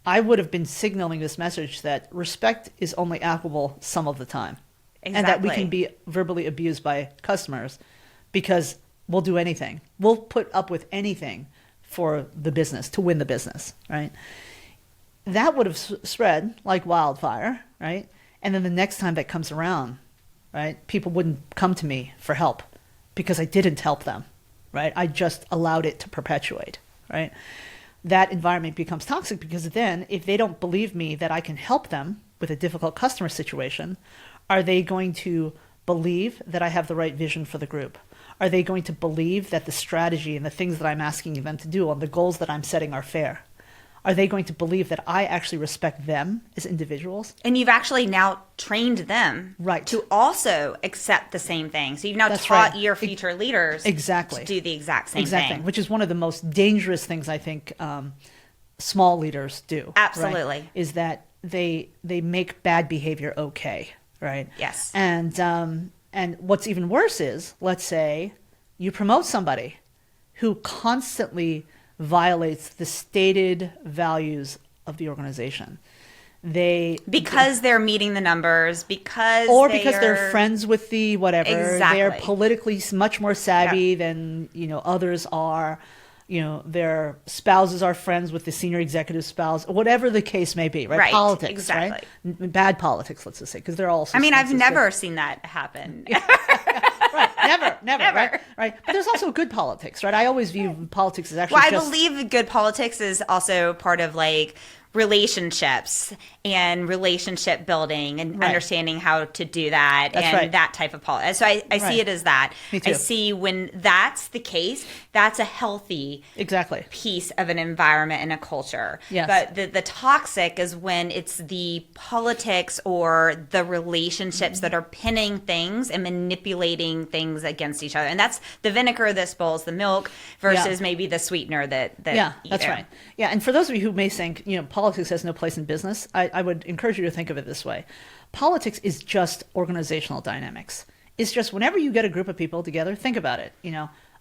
A: I would have been signaling this message that respect is only applicable some of the time. Exactly. And that we can be verbally abused by customers because we'll do anything. We'll put up with anything for the business, to win the business, right? That would have spread like wildfire, right? And then the next time that comes around, right, people wouldn't come to me for help because I didn't help them, right? I just allowed it to perpetuate, right? That environment becomes toxic because then if they don't believe me that I can help them with a difficult customer situation, are they going to believe that I have the right vision for the group? Are they going to believe that the strategy and the things that I'm asking them to do and the goals that I'm setting are fair? Are they going to believe that I actually respect them as individuals?
B: And you've actually now trained them to also accept the same thing. So you've now taught your future leaders to do the exact same thing.
A: Which is one of the most dangerous things I think small leaders do.
B: Absolutely.
A: Right? Is that they make bad behavior okay, right?
B: Yes.
A: And what's even worse is, let's say you promote somebody who constantly violates the stated values of the organization.
B: Because they're meeting the numbers, because
A: they're friends with the whatever.
B: Exactly.
A: They're politically much more savvy than others are. Their spouses are friends with the senior executive spouse, whatever the case may be, right? Politics,
B: exactly.
A: Right? Bad politics, let's just say, because they're all.
B: I've never seen that happen.
A: Right, never. Right. But there's also good politics, right? I always view politics as actually.
B: Well, I believe good politics is also part of relationships and relationship building and understanding how to do that that type of politics. So I see it as that.
A: Me too.
B: I see when that's the case, that's a healthy piece of an environment and a culture.
A: Yes.
B: But the toxic is when it's the politics or the relationships that are pinning things and manipulating things against each other. And that's the vinegar that spoils the milk versus maybe the sweetener that
A: that's right. Yeah, and for those of you who may think, politics has no place in business, I would encourage you to think of it this way. Politics is just organizational dynamics. It's just whenever you get a group of people together, think about it,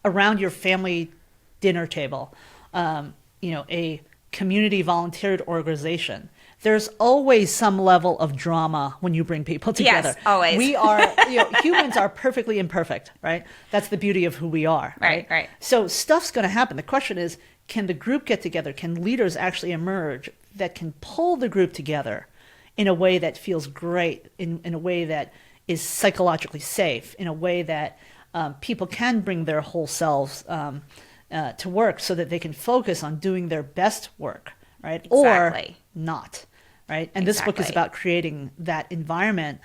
A: around your family dinner table, a community volunteered organization. There's always some level of drama when you bring people together.
B: Yes, always.
A: We are, humans are perfectly imperfect, right? That's the beauty of who we are, right?
B: Right.
A: So stuff's going to happen. The question is, can the group get together? Can leaders actually emerge that can pull the group together in a way that feels great, in a way that is psychologically safe, in a way that people can bring their whole selves to work so that they can focus on doing their best work, right?
B: Exactly.
A: Or not, right? And this book is about creating that environment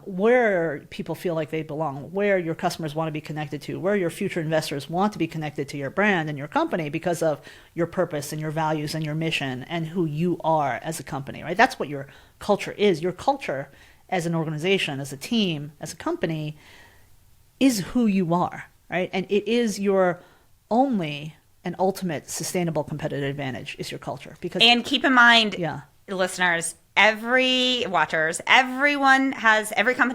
A: where people feel like they belong, where your customers want to be connected to, where your future investors want to be connected to your brand and your company because of your purpose and your values and your mission and who you are as a company, right? That's what your culture is. Your culture as an organization, as a team, as a company is who you are, right? And it is your only and ultimate sustainable competitive advantage is your culture.
B: And keep in mind, listeners, every company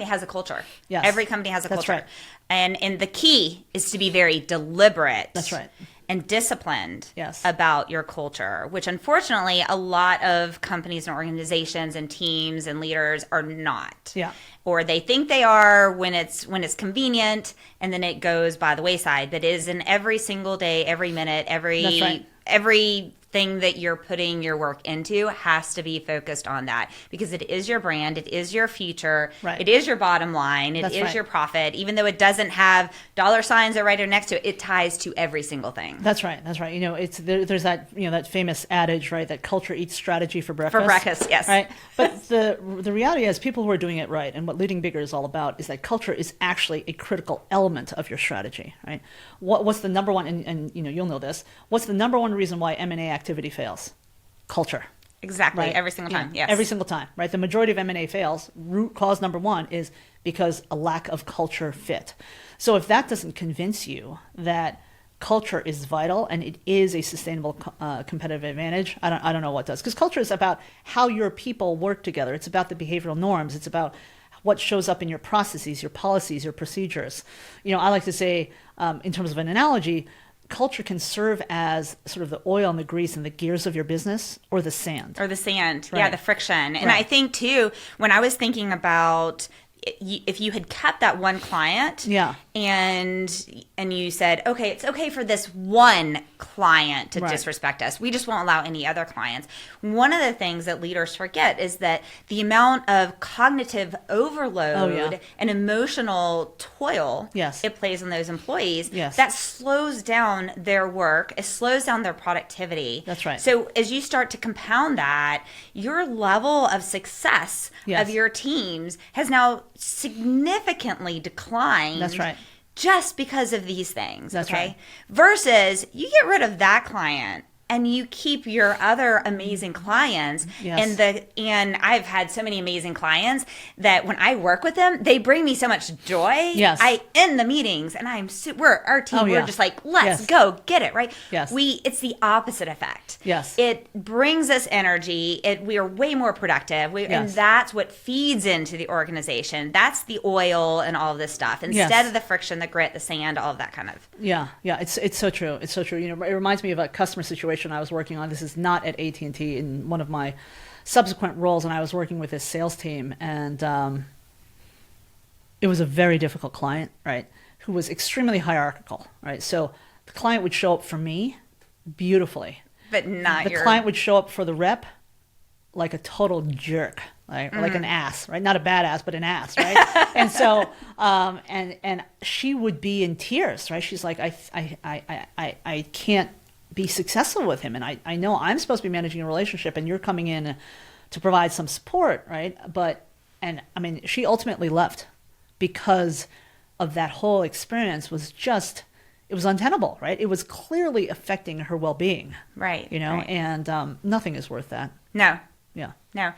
B: has a culture.
A: Yes.
B: Every company has a culture.
A: Right.
B: And the key is to be very deliberate.
A: That's right.
B: And disciplined about your culture, which unfortunately a lot of companies and organizations and teams and leaders are not.
A: Yeah.
B: Or they think they are when it's convenient, and then it goes by the wayside. But it is in every single day, every minute, everything that you're putting your work into has to be focused on that, because it is your brand, it is your future, it is your bottom line, it is your profit. Even though it doesn't have dollar signs or right next to it, it ties to every single thing.
A: That's right. It's there's that that famous adage, right, that culture eats strategy for breakfast.
B: For breakfast, yes.
A: Right. But the reality is, people who are doing it right, and what leading bigger is all about, is that culture is actually a critical element of your strategy. Right. What's the number one? And you'll know this. What's the number one reason why M&A activity fails? Culture.
B: Exactly.
A: Right?
B: Every single time. Yes.
A: Every single time. Right. The majority of M&A fails. Root cause number one is because a lack of culture fit. So if that doesn't convince you that culture is vital and it is a sustainable competitive advantage, I don't know what does. Because culture is about how your people work together. It's about the behavioral norms. It's about what shows up in your processes, your policies, your procedures. I like to say, in terms of an analogy, culture can serve as sort of the oil and the grease and the gears of your business, or the sand.
B: Right. Yeah, the friction. And I think too, when I was thinking about if you had kept that one client,
A: Yeah.
B: and you said, okay, it's okay for this one client to
A: Right.
B: disrespect us, we just won't allow any other clients. One of the things that leaders forget is that the amount of cognitive overload and emotional toil
A: Yes.
B: it plays on those employees,
A: Yes.
B: that slows down their work, it slows down their productivity.
A: That's right.
B: So as you start to compound that, your level of success
A: Yes.
B: of your teams has now significantly declined.
A: That's right.
B: Just because of these things.
A: That's
B: okay?
A: right.
B: Versus you get rid of that client and you keep your other amazing clients.
A: Yes.
B: And I've had so many amazing clients that when I work with them, they bring me so much joy.
A: Yes.
B: I end the meetings and our team,
A: Oh,
B: we're
A: yeah.
B: just like, let's
A: Yes.
B: go get it, right?
A: Yes.
B: It's the opposite effect.
A: Yes.
B: It brings us energy. We are way more productive. And
A: Yes.
B: that's what feeds into the organization. That's the oil and all of this stuff. Instead of the friction, the grit, the sand, all of that kind of.
A: Yeah, it's so true. It's so true. You know, it reminds me of a customer situation I was working on. This is not at AT&T, in one of my subsequent roles, and I was working with this sales team, and it was a very difficult client, right? Who was extremely hierarchical, right? So the client would show up for me beautifully,
B: But not
A: the client would show up for the rep like a total jerk, right? Or like an ass, right? Not a bad ass, but an ass, right? And so, and she would be in tears, right? She's like, I can't be successful with him, and I know I'm supposed to be managing a relationship, and you're coming in to provide some support, right? And I mean, she ultimately left because of that whole experience. It was untenable, right? It was clearly affecting her well-being,
B: Right.
A: you know,
B: right.
A: and nothing is worth that.
B: No.
A: Yeah.
B: No.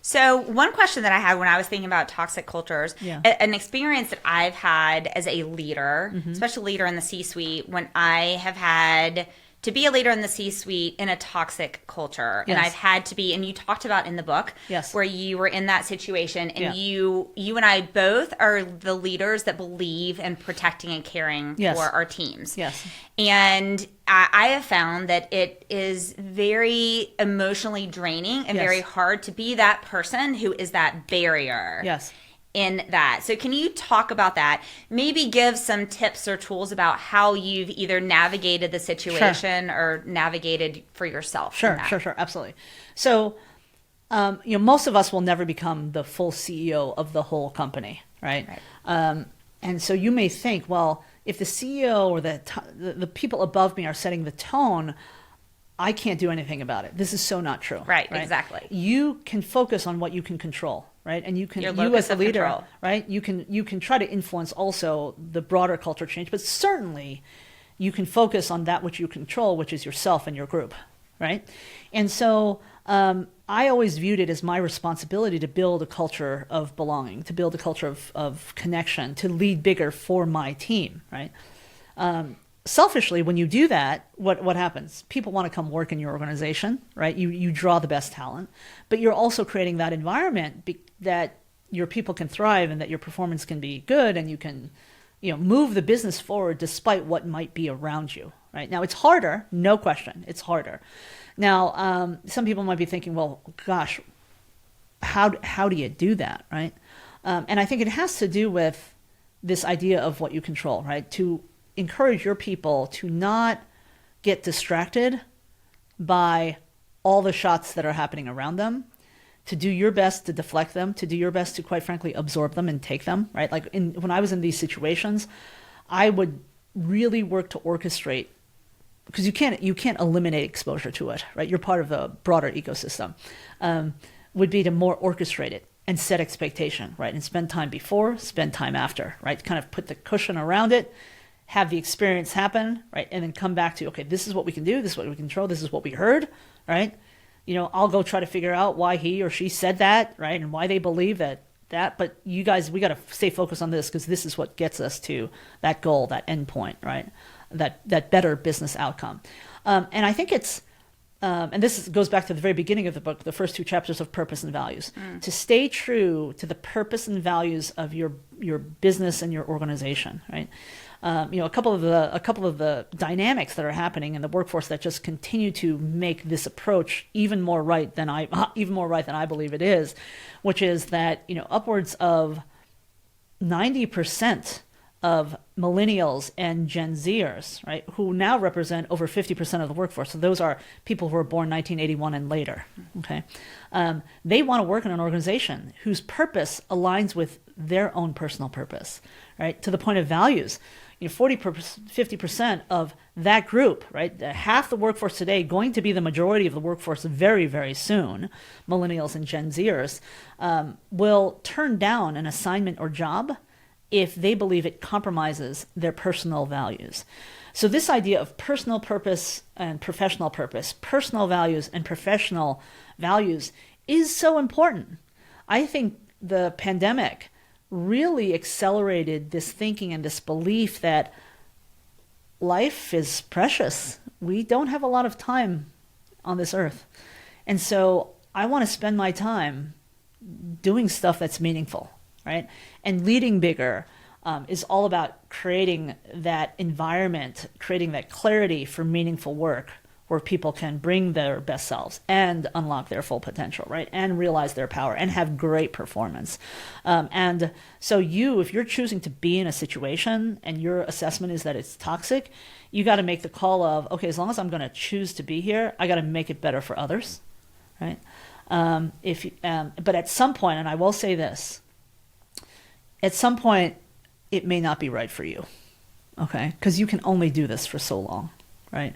B: So one question that I had when I was thinking about toxic cultures,
A: Yeah.
B: an experience that I've had as a leader, especially leader in the C-suite, when I have had to be a leader in the C-suite in a toxic culture. And
A: Yes.
B: I've had to be, and you talked about in the book,
A: Yes.
B: where you were in that situation, and
A: Yeah.
B: you and I both are the leaders that believe in protecting and caring
A: Yes.
B: for our teams.
A: Yes.
B: And I have found that it is very emotionally draining and
A: Yes.
B: very hard to be that person who is that barrier
A: Yes.
B: in that. So can you talk about that? Maybe give some tips or tools about how you've either navigated the situation or navigated for yourself. in
A: Sure,
B: that.
A: sure, absolutely. So, you know, most of us will never become the full CEO of the whole company, right? And so you may think, well, if the CEO or the people above me are setting the tone, I can't do anything about it. This is so not true.
B: Right, exactly.
A: You can focus on what you can control, right? And you
B: Your
A: as
B: locus
A: a
B: of
A: leader,
B: control.
A: right? You can try to influence also the broader culture change, but certainly you can focus on that which you control, which is yourself and your group, right? And so I always viewed it as my responsibility to build a culture of belonging, to build a culture of connection, to lead bigger for my team, right? Selfishly, when you do that, what happens? People want to come work in your organization, right? You draw the best talent, but you're also creating that environment that your people can thrive and that your performance can be good, and you can, you know, move the business forward despite what might be around you, right? Now, it's harder, no question, it's harder. Now, some people might be thinking, well, gosh, how do you do that, right? And I think it has to do with this idea of what you control, right? To encourage your people to not get distracted by all the shots that are happening around them, to do your best to deflect them, to do your best to, quite frankly, absorb them and take them, right? Like when I was in these situations, I would really work to orchestrate, because you can't eliminate exposure to it, right? You're part of the broader ecosystem. Would be to more orchestrate it and set expectation, right? And spend time before, spend time after, right? Kind of put the cushion around it, have the experience happen, right? And then come back to, okay, this is what we can do, this is what we control, this is what we heard, right? You know, I'll go try to figure out why he or she said that, right? And why they believe that, but you guys, we got to stay focused on this, because this is what gets us to that goal, that end point, right? That better business outcome. And I think it's, and this goes back to the very beginning of the book, the first two chapters of purpose and values, to stay true to the purpose and values of your business and your organization, right? You know, a couple of the dynamics that are happening in the workforce that just continue to make this approach even more right than I believe it is, which is that, you know, upwards of 90% of millennials and Gen Zers, right, who now represent over 50% of the workforce. So those are people who were born 1981 and later. Okay, they want to work in an organization whose purpose aligns with their own personal purpose, right? To the point of values, 50% of that group, right? Half the workforce today, going to be the majority of the workforce very, very soon, millennials and Gen Zers, will turn down an assignment or job if they believe it compromises their personal values. So this idea of personal purpose and professional purpose, personal values and professional values is so important. I think the pandemic really accelerated this thinking and this belief that life is precious. We don't have a lot of time on this earth. And so I want to spend my time doing stuff that's meaningful, right? And leading bigger is all about creating that environment, creating that clarity for meaningful work where people can bring their best selves and unlock their full potential, right? And realize their power and have great performance. And so if you're choosing to be in a situation and your assessment is that it's toxic, you got to make the call of, okay, as long as I'm going to choose to be here, I got to make it better for others, right? But at some point, and I will say this, at some point, it may not be right for you, okay? Because you can only do this for so long, right?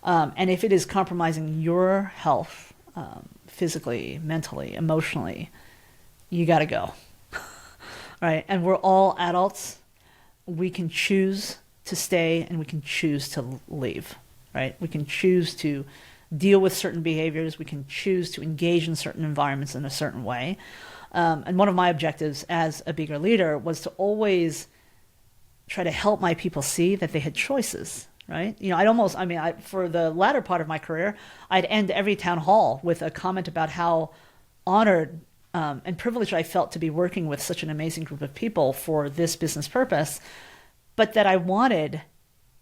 A: And if it is compromising your health, physically, mentally, emotionally, you got to go, right? And we're all adults. We can choose to stay and we can choose to leave, right? We can choose to deal with certain behaviors. We can choose to engage in certain environments in a certain way. And one of my objectives as a bigger leader was to always try to help my people see that they had choices, right? For the latter part of my career, I'd end every town hall with a comment about how honored and privileged I felt to be working with such an amazing group of people for this business purpose, but that I wanted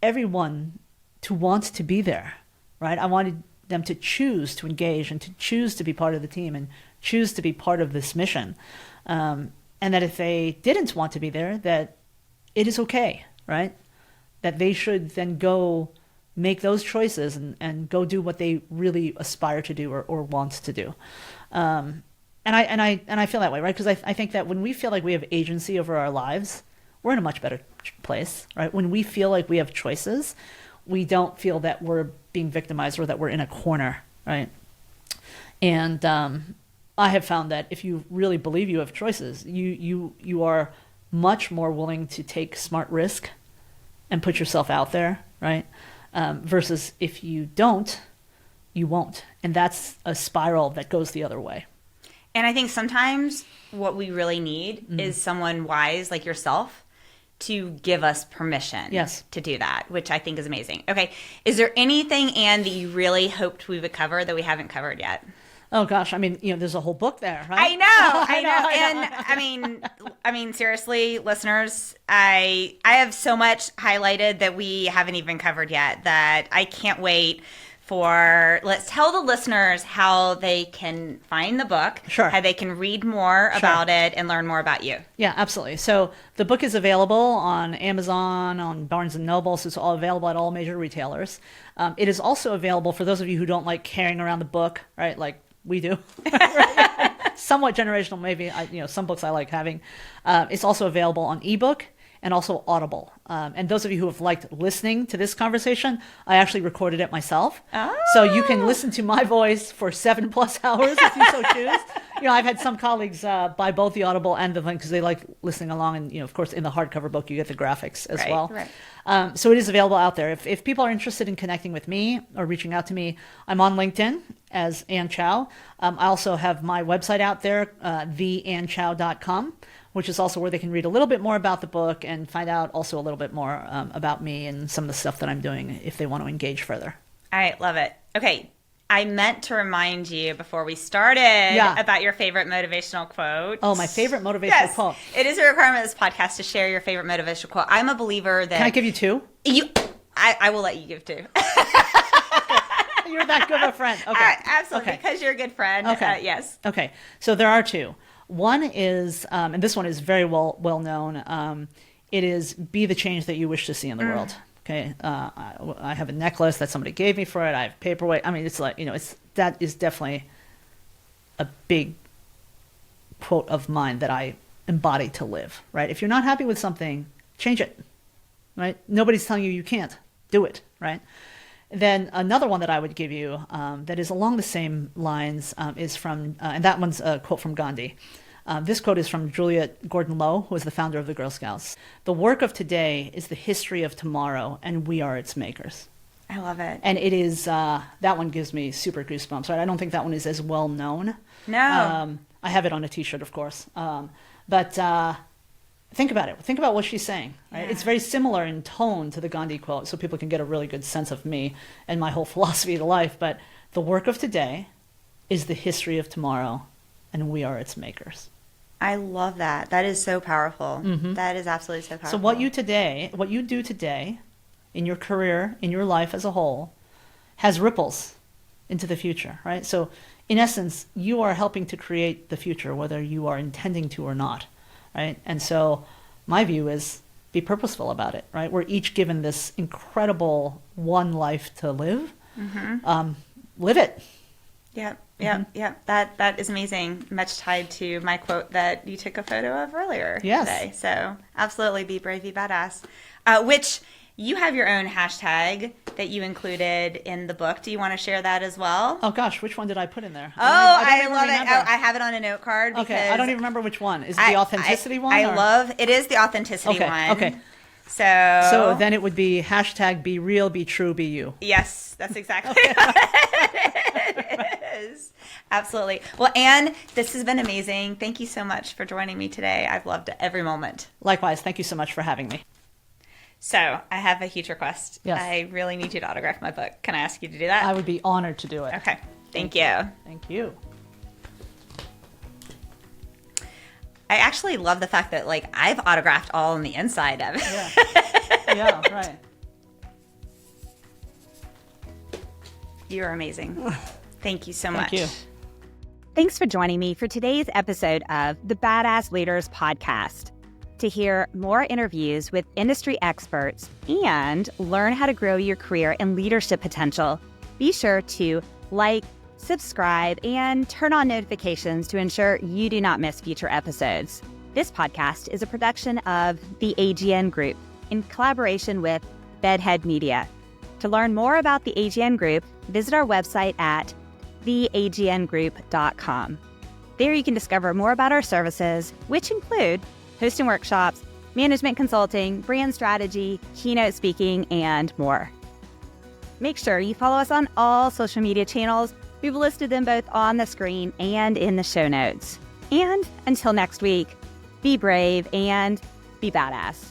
A: everyone to want to be there, right? I wanted them to choose to engage and to choose to be part of the team and choose to be part of this mission. And that if they didn't want to be there, that it is okay, right? That they should then go make those choices and go do what they really aspire to do or want to do. And I feel that way, right? Because I think that when we feel like we have agency over our lives, we're in a much better place, right? When we feel like we have choices, we don't feel that we're being victimized or that we're in a corner, right? And I have found that if you really believe you have choices, you are much more willing to take smart risk and put yourself out there, right? Versus if you don't, you won't. And that's a spiral that goes the other way.
B: And I think sometimes what we really need is someone wise like yourself to give us permission to do that, which I think is amazing. Okay. Is there anything, Anne, that you really hoped we would cover that we haven't covered yet?
A: Oh gosh, I mean, there's a whole book there, right?
B: I know. And I mean, seriously, listeners, I have so much highlighted that we haven't even covered yet that I can't wait let's tell the listeners how they can find the book, how they can read more about it and learn more about you.
A: Yeah, absolutely. So the book is available on Amazon, on Barnes & Noble, so it's all available at all major retailers. It is also available for those of you who don't like carrying around the book, right? Like we do. Somewhat generational, maybe. Some books I like having. It's also available on ebook and also Audible. And those of you who have liked listening to this conversation, I actually recorded it myself. Oh. So you can listen to my voice for 7+ hours if you so choose. I've had some colleagues buy both the Audible and the thing because they like listening along. And, of course, in the hardcover book, you get the graphics as well. Right. So it is available out there. If people are interested in connecting with me or reaching out to me, I'm on LinkedIn as Anne Chow. I also have my website out there, theannechow.com, which is also where they can read a little bit more about the book and find out also a little bit more about me and some of the stuff that I'm doing if they want to engage further.
B: All right, love it. Okay, I meant to remind you before we started about your favorite motivational quote.
A: Oh, my favorite motivational quote.
B: It is a requirement of this podcast to share your favorite motivational quote. I'm a believer that...
A: Can I give you two?
B: I will let you give two.
A: You're that good of a friend. Okay.
B: Absolutely, because you're a good friend.
A: Okay.
B: Yes.
A: Okay, so there are two. One is, and this one is very well known. It is be the change that you wish to see in the world. Okay, I have a necklace that somebody gave me for it. I have paperweight. I mean, it's like, that is definitely a big quote of mine that I embody to live. Right? If you're not happy with something, change it. Right? Nobody's telling you can't do it. Right? Then another one that I would give you that is along the same lines is from, and that one's a quote from Gandhi. This quote is from Juliet Gordon Low, who was the founder of the Girl Scouts. The work of today is the history of tomorrow, and we are its makers.
B: I love it.
A: And it is, that one gives me super goosebumps. Right? I don't think that one is as well known.
B: No.
A: I have it on a t-shirt, of course. But think about it. Think about what she's saying. Right?
B: Yeah.
A: It's very similar in tone to the Gandhi quote, so people can get a really good sense of me and my whole philosophy to life. But the work of today is the history of tomorrow, and we are its makers.
B: I love that. That is so powerful.
A: Mm-hmm.
B: That is absolutely so powerful.
A: So what you do today, in your career, in your life as a whole, has ripples into the future, right? So in essence, you are helping to create the future, whether you are intending to or not. Right? And so my view is be purposeful about it, right? We're each given this incredible one life to live.
B: Mm-hmm.
A: Live it.
B: Yeah. That is amazing. Much tied to my quote that you took a photo of earlier today. So absolutely be brave, be badass. Which you have your own hashtag that you included in the book. Do you want to share that as well?
A: Oh gosh, which one did I put in there?
B: I love it. Oh, I have it on a note card.
A: Okay, I don't even remember which one. Is it the authenticity one?
B: It is the authenticity one.
A: Okay. So then it would be hashtag be real, be true, be you.
B: Yes, that's exactly what it is. Absolutely. Well, Anne, this has been amazing. Thank you so much for joining me today. I've loved every moment.
A: Likewise. Thank you so much for having me.
B: So I have a huge request.
A: Yes.
B: I really need you to autograph my book. Can I ask you to do that?
A: I would be honored to do it.
B: Okay. Thank you.
A: Thank you.
B: I actually love the fact that I've autographed all on the inside of it.
A: Yeah, right.
B: You are amazing. Thank you so much.
A: Thank you.
B: Thanks for joining me for today's episode of the Badass Leaders Podcast. To hear more interviews with industry experts and learn how to grow your career and leadership potential, be sure to like, subscribe, and turn on notifications to ensure you do not miss future episodes. This podcast is a production of the AGN Group in collaboration with Bedhead Media. To learn more about the AGN Group, visit our website at theagnGroup.com. There you can discover more about our services, which include hosting workshops, management consulting, brand strategy, keynote speaking, and more. Make sure you follow us on all social media channels. We've listed them both on the screen and in the show notes. And until next week, be brave and be badass.